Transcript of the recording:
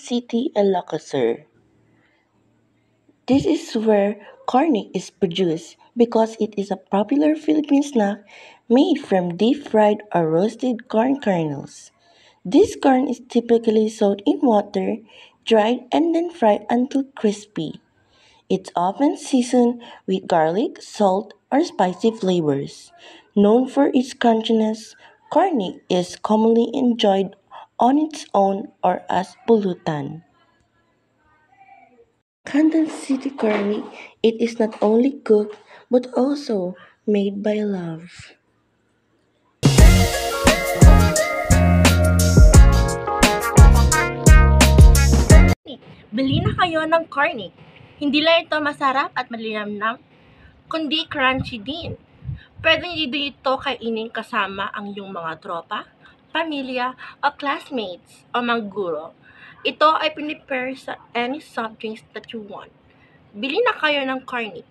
City, Ilocos. This is where cornic is produced because it is a popular Philippine snack made from deep-fried or roasted corn kernels. This corn is typically soaked in water, dried, and then fried until crispy. It's often seasoned with garlic, salt, or spicy flavors. Known for its crunchiness, cornic is commonly enjoyed on its own or as pulutan. Kansas City cornic, it is not only cooked but also made by love. Bili na kayo ng cornic. Hindi lang ito masarap at malinamnam, kundi crunchy din. Pwede niyo ito kainin kasama ang iyong mga tropa, pamilya, o classmates o mga guro. Ito ay pinipare sa any soft drinks that you want. Bili na kayo ng cornic.